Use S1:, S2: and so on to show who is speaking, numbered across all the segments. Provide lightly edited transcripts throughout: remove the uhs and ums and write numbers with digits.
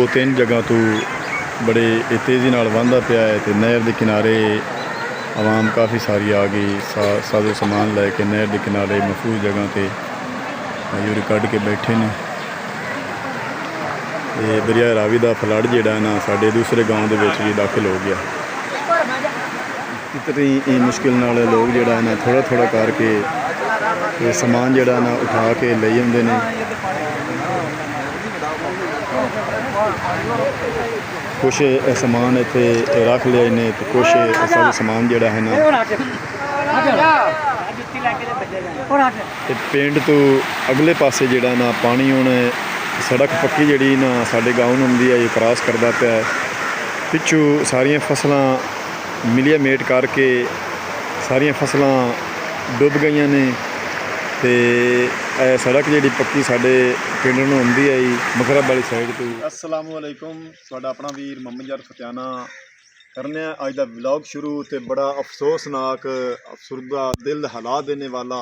S1: 2-3 जगह तो बड़े तेज़ी नाल वहदा पिया है। तो नहर के किनारे आवाम काफ़ी सारी आ गई, साजो समान लैके नहर के किनारे महफूज जगह पर मयूरी कढ़ के बैठे ने। ये दरिया रावी का फ्लड जिहड़ा ना साडे दूसरे गाँव के भी दाखिल हो गया। इतनी मुश्किल नाल लोग जिहड़ा ना थोड़ा थोड़ा करके समान जिहड़ा ना उठा के ले आउंदे ने। कुछ समान इत्थे रख लिया ने तो कुछ सारा समान जिहड़ा है ना पिंड तो अगले पासे जिहड़ा ना पानी हुण सड़क पक्की जिहड़ी ना साडे गाँव नूं आउंदी है ये क्रॉस करदा पिया है। पिछों सारियां फसलां मिलिया मेट करके सारियां फसलां डुब गई ने। तो सड़क जी पक्की साडे पिंड नूं आउंदी है मखरब वाली साइड तो। अस्सलाम वालेकुम, तुहाडा अपना वीर मोहम्मद यार फतियाना करने अज दा व्लॉग शुरू। तो बड़ा अफसोसनाक अफसुरदा दिल हिला देने वाला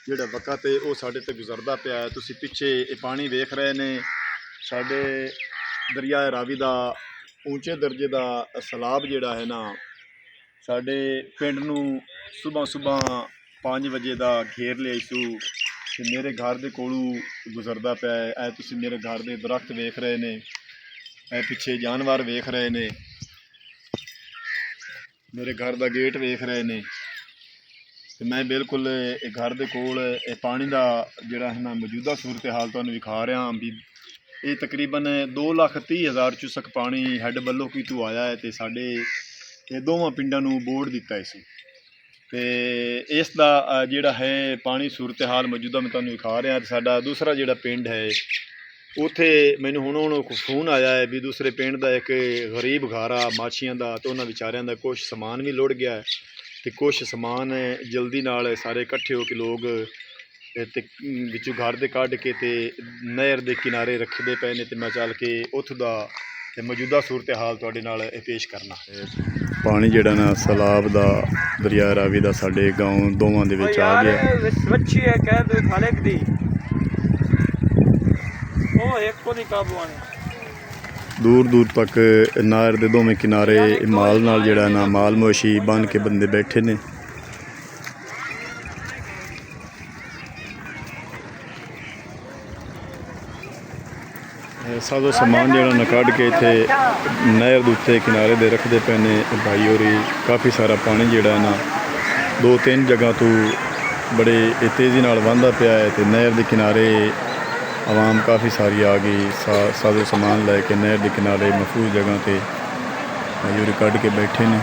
S1: जिहड़ा वक़्त है वो साडे ते गुजरदा पिया है। तुसीं पिछे पानी वेख रहे ने, साडे दरिया रावी दा ऊंचे दर्जे का सैलाब जिहड़ा है ना साडे पिंड नूं सुबह सुबह 5 बजे का घेर लिया सू। तो मेरे घर के कोलों गुजरदा पिया है। ऐ तुसीं मेरे घर के दरख्त वेख रहे ने, ऐ पिछे जानवर वेख रहे ने, मेरे घर का गेट वेख रहे ने। तो मैं बिल्कुल घर के कोल पानी का जिहड़ा है ना मौजूदा सूरत हाल तुहानूं विखा रहा भी। ये तकरीबन 2,30,000 चुसक पानी हैड बल्लो की तू आया है। तो साडे ये दोवां पिंडां नूं बोड़ दिता इस। तो इसका जिहड़ा है पानी सूरत हाल मौजूदा मैं तुहानूं विखा रहा। साडा दूसरा जिहड़ा पिंड है उत्थे मैनूं हुण फोन आया है भी दूसरे पिंड का एक गरीब घारा माछियां का, तो उन्हां विचारियां दा कुछ समान भी लुढ़ गया है। तो कुछ समान जल्दी नाल सारे इकट्ठे हो के लोग विचों घर दे कढ़ के ते नहर के किनारे रखते पे ने। तो मैं चल के उत्थों दा मौजूदा सूरत हाल तुहाडे नाल पेश करना। पानी जिहड़ा ना सैलाब दा दरिया रावी दा साडे गाँव दोवां दे विच आ गया। दूर दूर तक नहर के दोवें किनारे माल नाल जिहड़ा ना माल मवेशी बन के बंदे बैठे ने। साजो समान जिहड़ा ना कढ़ के इत्थे नहर दे उत्ते किनारे दे रखते पे ने भाई होरी। काफ़ी सारा पानी जिहड़ा ना 2-3 जगह तो बड़े तेज़ी नाल वहदा पिया है। तो नहर के किनारे आवाम काफ़ी सारी आ गई, साजो समान लैके नहर के किनारे महफूज जगह पर मयूरी कढ़ के बैठे ने।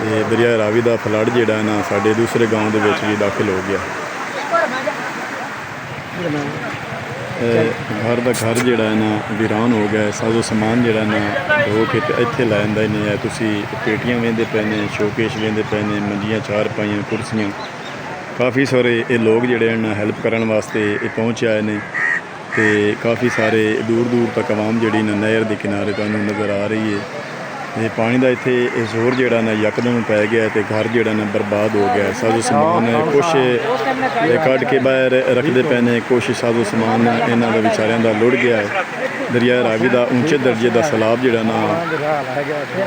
S1: ये दरिया रावी का फ्लड जिहड़ा ना साडे दूसरे गाँव के भी दाखिल हो गया। घर का घर जिहड़ा है ना वीरान हो गया। साजो समान जिहड़ा ना धो के इत्थे लै आंदा नहीं है। तुसीं पेटियां वेंदे पे ने, शोकेश वेंदे पे ने, मंजियां चार पाइयां, कुर्सियां। काफ़ी सारे ये लोग जिहड़े हैं हैल्प करने वास्ते पहुँच आए ने। तो काफ़ी सारे दूर दूर तक आवाम जिहड़ी ना नहर के किनारे तुहानूं नज़र आ रही है। ये पानी का इत्थे जोर जिहड़ा ना यकदम पै गया। तो घर जिहड़ा ना बर्बाद हो गया। साजो समान कुछ कढ़ के बाहर रखते पे ने, कुछ साजो समान इन्हां दा विचारियां दा लुढ़ गया है। दरिया रावी का ऊंचे दर्जे का सैलाब जिहड़ा ना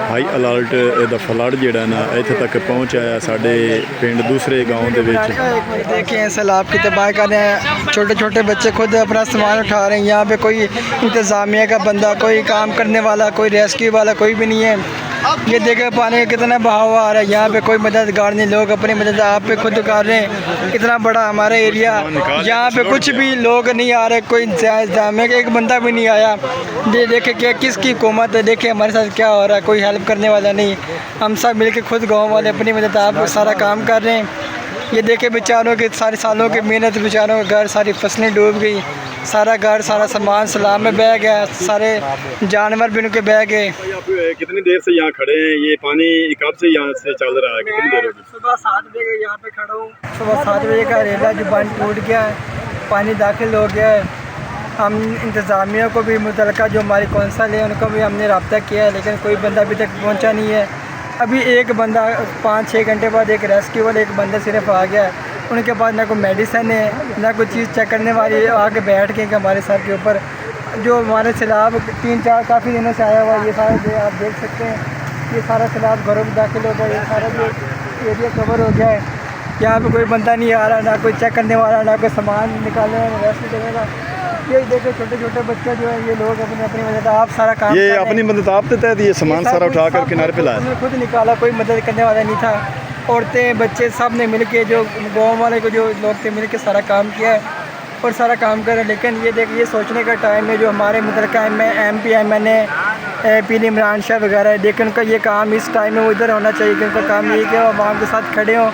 S1: हाई अलर्ट दा फ्लड जिहड़ा ना इत्थे तक पहुँच आया साडे पिंड दूसरे गाँव दे विच।
S2: देखें सैलाब की तबाही कर रहे हैं, छोटे छोटे बच्चे खुद अपना सामान उठा रहे हैं। यहाँ पे कोई इंतज़ामिया का बंदा, कोई काम करने वाला, कोई रेस्क्यू वाला कोई भी नहीं है। ये देखें पानी का कितना बहाव आ रहा है। यहाँ पे कोई मददगार नहीं, लोग अपनी मदद आप पे खुद कर रहे हैं। इतना बड़ा हमारा एरिया, यहाँ पे कुछ भी लोग नहीं आ रहे, कोई इंतजामिया का एक बंदा भी नहीं आया। ये देखे क्या किसकी हुकूमत है, देखे हमारे साथ क्या हो रहा है, कोई हेल्प करने वाला नहीं। हम सब मिल के खुद गाँव वाले अपनी मदद आप सारा काम कर रहे हैं। ये देखे बेचारों के सारे सालों की मेहनत, बेचारों का घर, सारी फसलें डूब गई, सारा घर सारा सामान सैलाब में बह गया, सारे जानवर भी उनके बह गए।
S1: कितनी देर से यहाँ खड़े हैं? ये पानी कब से यहाँ से चल रहा है? कितनी देर होगी?
S2: सुबह 7 बजे यहाँ पे खड़ा हूँ। सुबह 7 बजे का रेला जो बंद टूट गया है, पानी दाखिल हो गया है। हम इंतज़ामिया को भी मुतलका जो हमारी कौंसल है उनको भी हमने रब्ता किया है, लेकिन कोई बंदा अभी तक पहुँचा नहीं है। अभी एक बंदा 5-6 घंटे बाद एक रेस्क्यू वाला एक बंदा सिर्फ आ गया है। उनके पास ना कोई मेडिसिन है, ना कोई चीज़ चेक करने वाली है। आके बैठ के हमारे सर के ऊपर जो हमारे सैलाब 3-4 काफ़ी दिनों से आया हुआ है, ये सारा जो आप देख सकते हैं, ये सारा सैलाब घरों में दाखिल हो गया, ये सारा जो एरिया कवर हो गया है। यहाँ पे कोई बंदा नहीं आ रहा, ना कोई चेक करने वाला, ना कोई सामान निकालने वाला, रेस्ट देने वाला। ये देखो छोटे छोटे बच्चे जो है, ये लोग अपनी अपनी मदद आप सारा काम
S1: ये
S2: कर रहे
S1: अपनी
S2: हैं।
S1: मदद आप देते हैं, ये सामान सारा उठा कर किनारे पे लाया।
S2: उन्होंने खुद निकाला, कोई मदद करने वाला नहीं था। औरतें बच्चे सब ने मिल के, जो गाँव वाले को जो लोग थे, मिल के सारा काम किया है और सारा काम कर रहे हैं। लेकिन ये देख, ये सोचने का टाइम है जो हमारे मुतलका MP MNA पीर इमरान शाह वगैरह है, लेकिन उनका ये काम इस टाइम में वो इधर होना चाहिए कि उनका काम ये है कि वो आवाम के साथ खड़े हों,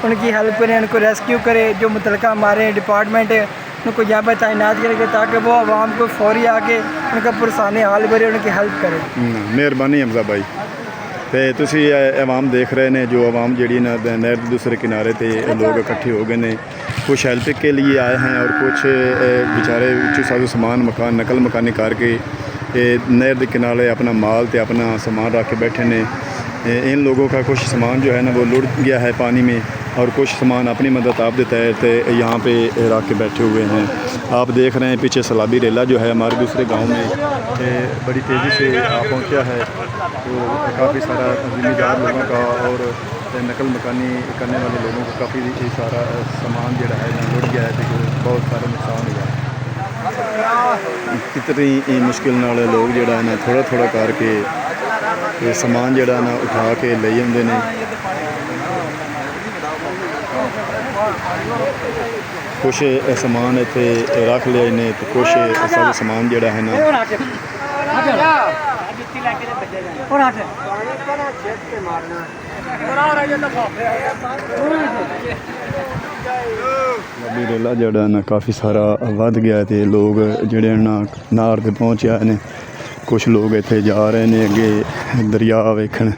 S2: उनकी हेल्प करें, उनको रेस्क्यू करें। जो मुतलका हमारे डिपार्टमेंट है उनको यहाँ पर तैनात करेंगे ताकि वो आवाम को फौरी आके उनका पुरसाने हाल भरे, उनकी हेल्प करें।
S1: ਮਿਹਰਬਾਨੀ ਹਮਜ਼ਾ ਬਾਈ। ਤੇ ਤੁਸੀਂ ਇਹ ਆਵਾਮ ਦੇਖ ਰਹੇ ਨੇ, ਜੋ आवाम ਜਿਹੜੀ ना नहर के दूसरे किनारे पे लोग इकट्ठे हो गए ने, कुछ हेल्प के लिए आए हैं और कुछ बेचारे उच्च साजो सामान मकान नकल मकानी करके नहर के किनारे अपना माल ते अपना सामान रख के बैठे ने। इन लोगों का कुछ सामान जो है ना वो लुढ़ गया है पानी में, और कुछ सामान अपनी मदद आप देता है तो यहाँ पे रख के बैठे हुए हैं। आप देख रहे हैं पीछे सैलाबी रेला जो है हमारे दूसरे गांव में बड़ी तेज़ी से पहुँचा है। तो काफ़ी सारा ज़िम्मेदार लोगों का और नकल मकानी करने वाले लोगों को काफ़ी सारा सामान जो है लुढ़ गया है, तो बहुत सारा नुकसान हुआ है। कितनी मुश्किल नाल लोग जो है ना थोड़ा थोड़ा करके ये समान जोड़ा ना उठा के ले आते हैं। कुछ समान इतने रख लिया ने, तो कुछ सब समान जोड़ा है ना रेला जोड़ा ना काफ़ी सारा वध गया, तो लोग जोड़े ना नार पे पहुँच आए ने। कुछ लोग इत्थे जा रहे हैं अगे दरिया वेखण,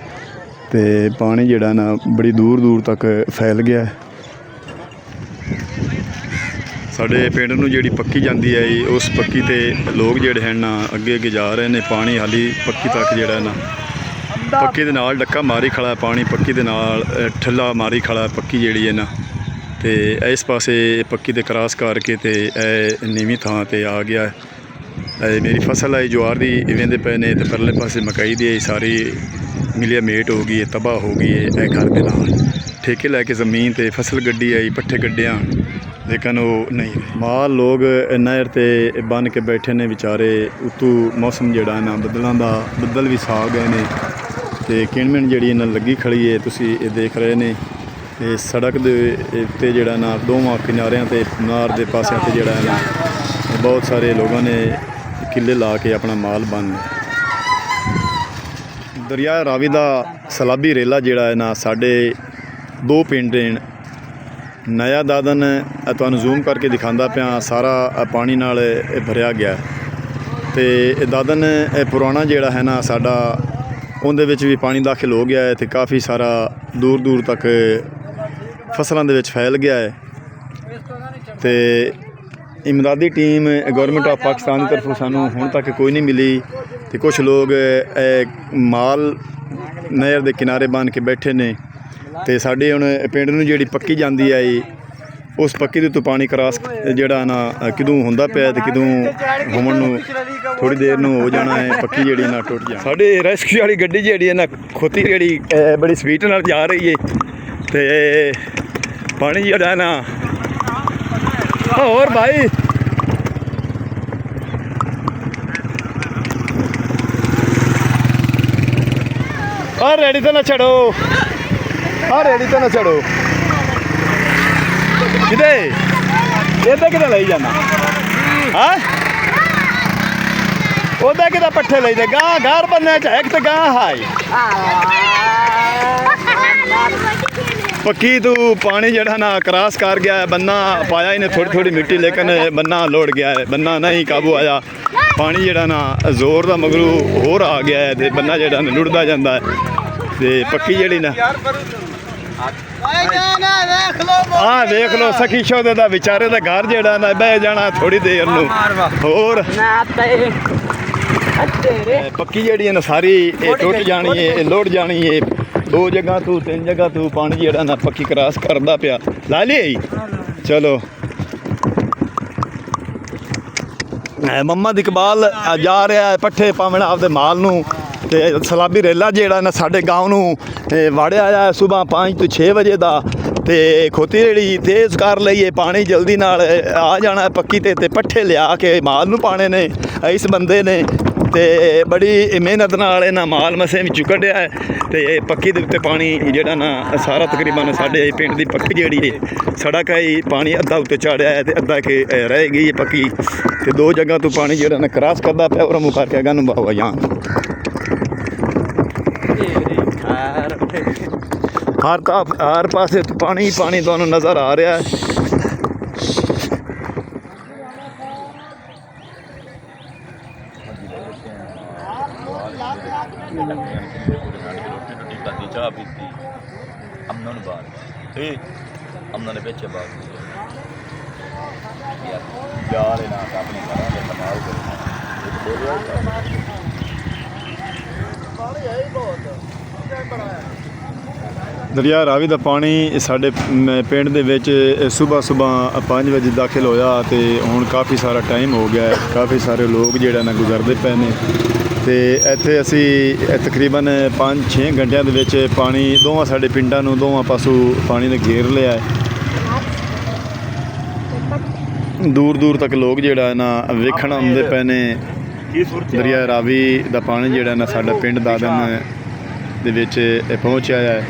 S1: ते पानी जिहड़ा ना बड़ी दूर दूर तक फैल गया है। साडे पिंड नूं जिहड़ी पक्की जांदी है, उस पक्की ते लोग जिहड़े हैं ना अगे अगे जा रहे हैं। पानी हाली पक्की तक जिहड़ा ना पक्की दे नाल डक्का मारी खड़ा है, पानी पक्की दे नाल ठल्ला मारी खड़ा है पक्की जिहड़ी है ना। ते इस पासे पक्की ते क्रॉस करके ते नीवीं थां ते आ गया है। मेरी फसल है ज्वार दी वेंदे पे ने, तो परले पासे मकई दी सारी मिलिया मेट हो गई है, तबाह हो गई है। घर के नाल ठेके लैके ज़मीन ते फसल गड्डी आई, पट्ठे गड्डियाँ, लेकिन वो नहीं माल लोग नहर ते बन के बैठे ने बेचारे। उतों मौसम जड़ा ना बदलों का बदल भी सा गए ने, तो किणमिण जी ना लगी खड़ी है, तुसी देख रहे ने। सड़क दे उत्ते जड़ा ना दोवां किनारियां ते नार दे पासियां ते जड़ा ना बहुत सारे लोगों ने किले ला के अपना माल बन। दरिया रावी का सैलाबी रेला जिहड़ा है ना साढ़े दो पिंड नया दादन तुहानूं जूम करके दिखांदा पिया, सारा पानी नाल भरिया गया। तो दादन पुराना जिहड़ा है ना साडा, उहदे विच भी पानी दाखिल हो गया है, तो काफ़ी सारा दूर दूर तक फसलों दे विच फैल गया है। तो इमदादी टीम गौरमेंट ऑफ पाकिस्तान की तरफों सानू हुण तक कोई नहीं मिली। तो कुछ लोग माल नहर के किनारे बन के बैठे ने। तो साडे हुण पिंड नूं जिहड़ी पक्की जांदी है, उस पक्की दे तो पानी क्रॉस जिहड़ा ना किदों हुंदा पिया, ते किदों होवन नूं थोड़ी देर नूं हो जाना है, पक्की जिहड़ी ना टुट जाए। साडे रेस्क्यू वाली गड्डी जिहड़ी है ना खोती जिहड़ी बड़ी स्पीड नाल जा रही है, ते पानी जिहड़ा ना और भाई और रेडी तो ना चढ़ो, और रेडी तो ना चढ़ो। किधे इधर किधर ले जाना? हाँ उधर किधर पट्ठे ले जा घर बनने चाहिए कि गां हाई पक्की तू पानी जड़ा ना क्रॉस कर गया है। बन्ना पाया इन्हें थोड़ी थोड़ी मिट्टी, लेकिन बन्ना लौट गया है, बन्ना नहीं काबू आया। पानी जड़ा ना जोर का मगरू होर आ गया है, तो बन्ना जड़ा ना लुढ़दा जाता है। तो पक्की जड़ी ना हाँ देख लो सखी शोदे दा बेचारे दा घर जड़ा ना बह जाना थोड़ी देर नूं होर। पक्की जड़ी है ना सारी टुट जानी है, लुढ़ जानी है। दो जगह तू तीन जगह तू पानी जड़ा ना पक्की क्रॉस करदा पिया। ला ली चलो ਮੁਹੰਮਦ ਇਕਬਾਲ ਜਾ ਰਿਹਾ ਹੈ ਪੱਠੇ ਪਾਵਣ ਆਪਦੇ ਮਾਲ ਨੂੰ। ਤੇ ਸਲਾਬੀ ਰੇਲਾ ਜਿਹੜਾ ਨਾ ਸਾਡੇ ਗਾਉਂ ਨੂੰ ਵਾੜਿਆ ਆ ਸਵੇਰ 5 ਤੋਂ 6 ਵਜੇ ਦਾ। ਤੇ ਖੋਤੀ ਜਿਹੜੀ ਤੇਜ਼ ਕਰ ਲਈਏ, ਪਾਣੀ ਜਲਦੀ ਨਾਲ ਆ ਜਾਣਾ ਪੱਕੀ ਤੇ ਪੱਠੇ ਲਿਆ ਕੇ ਮਾਲ ਨੂੰ ਪਾਣੇ ਨੇ ਇਸ ਬੰਦੇ ਨੇ। ਤੇ ਬੜੀ ਮਿਹਨਤ ਨਾਲ ਇਹਨਾਂ ਮਾਲ ਮਸੇ ਵਿੱਚੋਂ ਕੱਢਿਆ ਹੈ। ਤੇ ਪੱਕੀ ਦੇ ਉੱਤੇ ਪਾਣੀ ਜਿਹੜਾ ਨਾ ਸਾਰਾ ਤਕਰੀਬਨ ਸਾਡੇ ਪਿੰਡ ਦੀ ਪੱਕੀ ਜਿਹੜੀ ਹੈ ਸੜਕ ਹੈ ਪਾਣੀ ਅੱਧਾ ਉੱਤੇ ਚਾੜਿਆ ਹੈ ਤੇ ਅੱਧਾ ਕਿ ਰਹਿ ਗਈ ਹੈ ਪੱਕੀ। ਤੇ ਦੋ ਜਗ੍ਹਾ ਤੋਂ ਪਾਣੀ ਜਿਹੜਾ ਨਾ ਕ੍ਰਾਸ ਕਰਦਾ ਪਿਆ ਔਰ ਮੂੰਹ ਕਰਕੇ ਅਗਾਂ ਨੂੰ ਬਾਵਾ ਜਾਂ ਹਰ ਪਾਸੇ ਪਾਣੀ ਪਾਣੀ ਤੁਹਾਨੂੰ ਨਜ਼ਰ ਆ ਰਿਹਾ ਹੈ।
S3: ਚਾਹ ਪੀਤੀ ਅਮਨਾਂ ਨੂੰ ਬਾਹਰ ਅਮਨਾਂ ਨੇ ਪਿੱਛੇ ਬਾਹਰ ਯਾਰ ਇਹ ਨਾ ਆਪਣੇ ਘਰਾਂ ਦੇ ਕਮਾਲ
S1: ਦਰਿਆ ਰਾਵੀ ਦਾ ਪਾਣੀ ਸਾਡੇ ਪਿੰਡ ਦੇ ਵਿੱਚ ਸਵੇਰ 5 ਵਜੇ ਦਾਖਲ ਹੋਇਆ ਤੇ ਹੁਣ ਕਾਫੀ ਸਾਰਾ ਟਾਈਮ ਹੋ ਗਿਆ ਹੈ। ਕਾਫੀ ਸਾਰੇ ਲੋਕ ਜਿਹੜਾ ਨਾ ਗੁਜ਼ਰਦੇ ਪਏ ਨੇ ਤੇ ਇੱਥੇ ਅਸੀਂ ਤਕਰੀਬਨ 5-6 ਘੰਟਿਆਂ ਦੇ ਵਿੱਚ ਪਾਣੀ ਦੋਵਾਂ ਸਾਡੇ ਪਿੰਡਾਂ ਨੂੰ ਦੋਵਾਂ ਪਾਸੋਂ ਪਾਣੀ ਨੇ ਘੇਰ ਲਿਆ ਹੈ। ਦੂਰ ਦੂਰ ਤੱਕ ਲੋਕ ਜਿਹੜਾ ਨਾ ਵੇਖਣ ਆਉਂਦੇ ਪਏ ਨੇ। ਦਰਿਆ ਰਾਵੀ ਦਾ ਪਾਣੀ ਜਿਹੜਾ ਨਾ ਸਾਡਾ ਪਿੰਡ ਦਾਦਨ ਦੇ ਵਿੱਚ ਪਹੁੰਚਿਆ ਹੈ।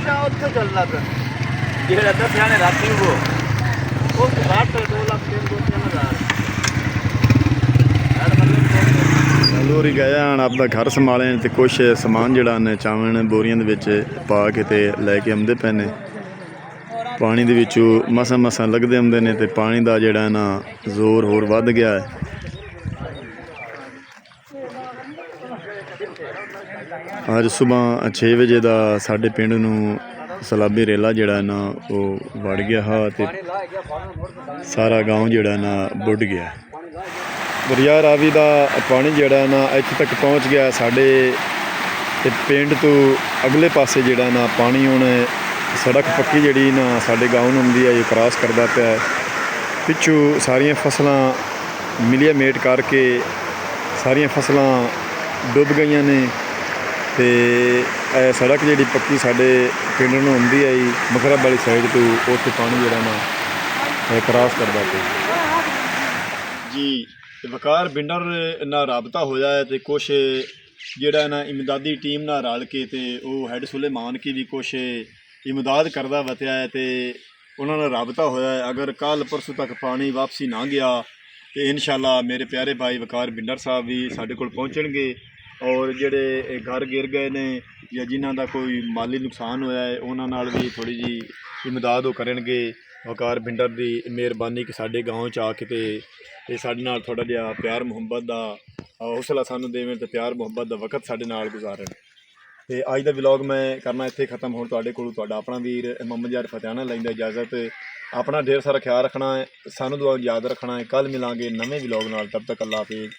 S1: ਲੋਰੀ ਗਏ ਹਨ ਆਪਦਾ ਘਰ ਸੰਭਾਲੇ ਤੇ ਕੁਛ ਸਮਾਨ ਜਿਹੜਾ ਨੇ ਚਾਵਣ ਬੋਰੀਆਂ ਦੇ ਵਿੱਚ ਪਾ ਕੇ ਤੇ ਲੈ ਕੇ ਆਉਂਦੇ ਪਏ ਨੇ। ਪਾਣੀ ਦੇ ਵਿੱਚੋਂ ਮਸਾਂ ਲੱਗਦੇ ਆਉਂਦੇ ਨੇ ਤੇ ਪਾਣੀ ਦਾ ਜਿਹੜਾ ਨਾ ਜ਼ੋਰ ਹੋਰ ਵੱਧ ਗਿਆ ਹੈ। ਅੱਜ ਸਵੇਰ 6 ਵਜੇ ਦਾ ਸਾਡੇ ਪਿੰਡ ਨੂੰ ਸਲਾਬੀ ਰੇਲਾ ਜਿਹੜਾ ਨਾ ਉਹ ਵੜ ਗਿਆ ਹੈ ਤੇ ਸਾਰਾ ਗਾਉਂ ਜਿਹੜਾ ਨਾ ਬੁੱਢ ਗਿਆ। ਦਰਿਆ ਰਾਵੀ ਦਾ ਪਾਣੀ ਜਿਹੜਾ ਨਾ ਇੱਥੇ ਤੱਕ ਪਹੁੰਚ ਗਿਆ ਸਾਡੇ ਤੇ ਪਿੰਡ ਤੋਂ ਅਗਲੇ ਪਾਸੇ ਜਿਹੜਾ ਨਾ ਪਾਣੀ ਹੁਣ ਸੜਕ ਪੱਕੀ ਜਿਹੜੀ ਨਾ ਸਾਡੇ ਗਾਉਂ ਨੂੰ ਹੁੰਦੀ ਹੈ ਇਹ ਕ੍ਰਾਸ ਕਰਦਾ ਪਿਆ ਹੈ। ਪਿੱਛੋਂ ਸਾਰੀਆਂ ਫਸਲਾਂ ਮਿਲੀਆਂ ਮੇਟ ਕਰਕੇ ਸਾਰੀਆਂ ਫਸਲਾਂ ਡੁੱਬ ਗਈਆਂ ਨੇ। ਤੇ ਇਹ ਸੜਕ ਜਿਹੜੀ ਪੱਕੀ ਸਾਡੇ ਪਿੰਡ ਨੂੰ ਹੁੰਦੀ ਹੈ ਜੀ ਮਖਰਬ ਵਾਲੀ ਸਾਈਡ ਤੋਂ ਉੱਥੇ ਪਾਣੀ ਜਿਹੜਾ ਨਾ ਕ੍ਰਾਸ ਕਰਦਾ ਪਿਆ ਜੀ। ਤੇ ਵਕਾਰ ਬਿੰਡਰ ਨਾਲ ਰਾਬਤਾ ਹੋਇਆ ਹੈ ਤੇ ਕੁਛ ਜਿਹੜਾ ਨਾ ਇਮਦਾਦੀ ਟੀਮ ਨਾਲ ਰਲ ਕੇ ਤੇ ਉਹ ਹੈਡ ਸੁਲੇਮਾਨ ਕੀ ਵੀ ਕੁਛ ਇਮਦਾਦ ਕਰਦਾ ਵਤਿਆ ਹੈ ਤੇ ਉਹਨਾਂ ਨਾਲ ਰਾਬਤਾ ਹੋਇਆ ਹੈ। ਅਗਰ ਕੱਲ੍ਹ ਪਰਸੋਂ ਤੱਕ ਪਾਣੀ ਵਾਪਸੀ ਨਾ ਗਿਆ ਤੇ ਇਨਸ਼ਾਅੱਲਾ ਮੇਰੇ ਪਿਆਰੇ ਭਾਈ ਵਕਾਰ ਬਿੰਡਰ ਸਾਹਿਬ ਵੀ ਸਾਡੇ ਕੋਲ ਪਹੁੰਚਣਗੇ ਔਰ ਜਿਹੜੇ ਘਰ ਗਿਰ ਗਏ ਨੇ ਜਾਂ ਜਿਨ੍ਹਾਂ ਦਾ ਕੋਈ ਮਾਲੀ ਨੁਕਸਾਨ ਹੋਇਆ ਹੈ ਉਹਨਾਂ ਨਾਲ ਵੀ ਥੋੜ੍ਹੀ ਜਿਹੀ ਇਮਦਾਦ ਉਹ ਕਰਨਗੇ। ਵਕਾਰ ਬਿੰਡਰ ਦੀ ਮਿਹਰਬਾਨੀ ਕਿ ਸਾਡੇ ਗਾਉਂ 'ਚ ਆ ਕੇ ਤੇ ਸਾਡੇ ਨਾਲ ਥੋੜ੍ਹਾ ਜਿਹਾ ਪਿਆਰ ਮੁਹੱਬਤ ਦਾ ਹੌਸਲਾ ਸਾਨੂੰ ਦੇਣ ਤੇ ਪਿਆਰ ਮੁਹੱਬਤ ਦਾ ਵਕਤ ਸਾਡੇ ਨਾਲ ਗੁਜ਼ਾਰਨ। ਤੇ ਅੱਜ ਦਾ ਵਲੌਗ ਮੈਂ ਕਰਨਾ ਇੱਥੇ ਖ਼ਤਮ। ਹੁਣ ਤੁਹਾਡੇ ਕੋਲ ਤੁਹਾਡਾ ਆਪਣਾ ਵੀਰ ਮੁਹੰਮਦ ਯਾਰ ਫਤਿਆਣਾ ਲੈਂਦਾ ਇਜਾਜ਼ਤ। ਆਪਣਾ ਢੇਰ ਸਾਰਾ ਖਿਆਲ ਰੱਖਣਾ ਹੈ, ਸਾਨੂੰ ਦੁਆ ਯਾਦ ਰੱਖਣਾ ਹੈ। ਕੱਲ੍ਹ ਮਿਲਾਂਗੇ ਨਵੇਂ ਵਲੌਗ ਨਾਲ, ਤਬ ਤੱਕ ਅੱਲਾ ਹਾਫਿਜ਼।